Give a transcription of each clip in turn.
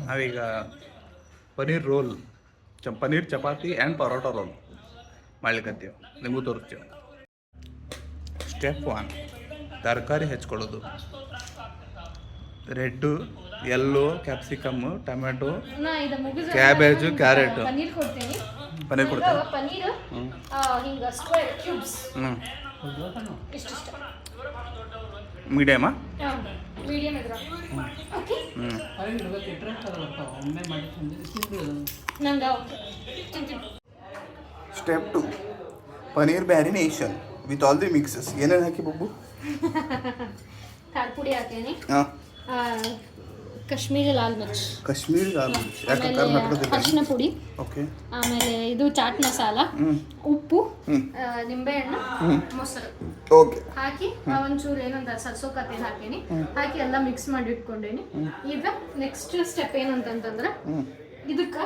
ನಾವೀಗ paneer roll paneer chapati and paratha roll ಮಾಡ್ಲಿಕ್ಕತ್ತೀವಿ, ನಿಮಗೂ ತೋರಿಸ್ತೀವಿ. ಸ್ಟೆಪ್ 1, ತರಕಾರಿ ಹೆಚ್ಕೊಳ್ಳೋದು. Red, yellow, capsicum, tomato, cabbage, carrot. Paneer ಕೊಡ್ತೀನಿ. ಪನ್ನೀರ್ ಹಿಂಗೆ ಸ್ಕ್ವೇರ್ ಕ್ಯೂಬ್ಸ್. ಇಷ್ಟಿಷ್ಟ. ಮೀಡಿಯಮಾ? ಮೀಡಿಯಮ್ ಇದ್ರ. Okay. Step 2, paneer marination with all the mixes. ಏನೇನು ಹಾಕಿ ಬಬ್ಬು? ಖಾರ ಪುಡಿ ಹಾಕೇನಿ, ಕಾಶ್ಮೀರಿ ಲಾಲ್ ಮಿರ್ಚ್, ಅರಿಶಿನ ಪುಡಿ, ಆಮೇಲೆ ಇದು ಚಾಟ್ ಮಸಾಲ, ಉಪ್ಪು, ನಿಂಬೆಹಣ್ಣು, ಮೊಸರು ಹಾಕಿ ಒಂಚೂರು ಏನಂತ ಸರ್ಸೋಕತ್ತೇನು ಹಾಕೀನಿ, ಹಾಕಿ ಎಲ್ಲ ಮಿಕ್ಸ್ ಮಾಡಿ ಇಟ್ಕೊಂಡೇನಿ. ಈಗ ನೆಕ್ಸ್ಟ್ ಸ್ಟೆಪ್ ಏನಂತಂದ್ರೆ ಇದಕ್ಕೆ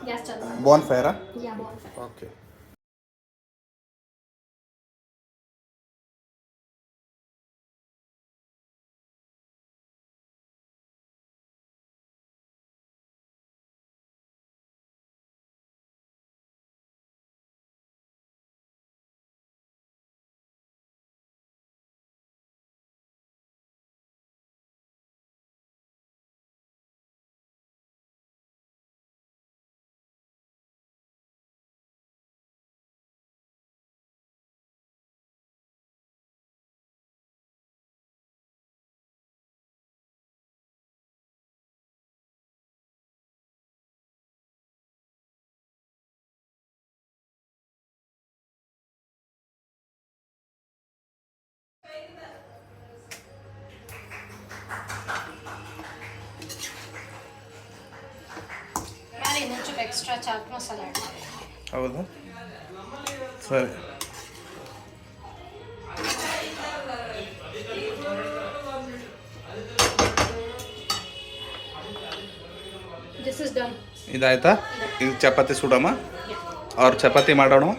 ಗ್ಯಾಸ್ ಚಾಲು ಮಾಡಿ. Bonfire. Okay. Extra chaat masala add ಮಾಡಿ. ಹೌದಾ? ಸರಿ. This is done. ಇದಾಯ್ತಾ? ಇದು ಚಪಾತಿ ಸುಡಮ್ಮ, ಅವ್ರು ಚಪಾತಿ ಮಾಡೋಣ.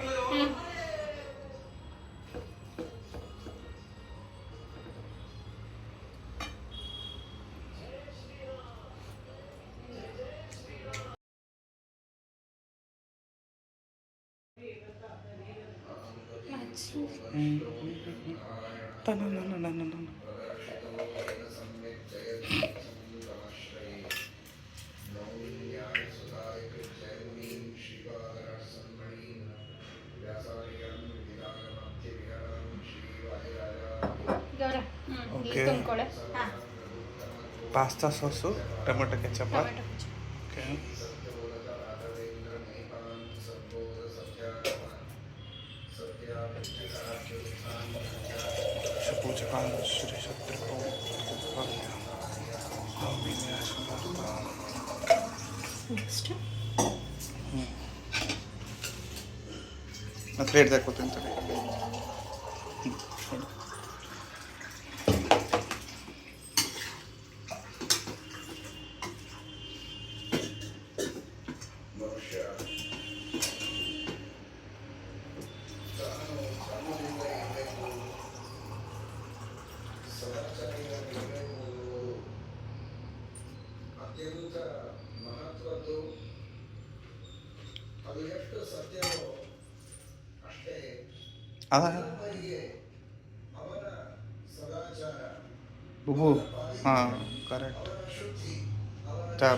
Pasta sauce, tomato ketchup. Okay. ಮತ್ತೆ ಪ್ಲೇಟ್ ಹಾಕೋತೀನಿ. ಬುಬು, ಹಾಂ ಕರೆಕ್ಟ್.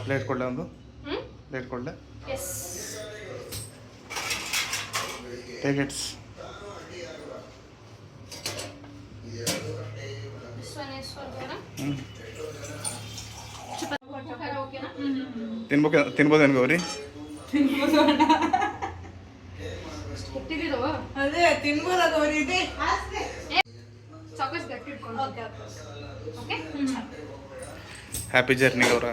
ಪ್ಲೇಟ್ ಕೊಡಲೆ, ಒಂದು ಪ್ಲೇಟ್ ಕೊಡಲೆ. Take its. ತಿನ್ಬೋದೇನು ಗೌರಿ? ಅದೇ ತಿನ್ಬೋದ ಗೌರಿ? ಇದೆ ಹ್ಯಾಪಿ ಜರ್ನಿ ಗೌರ.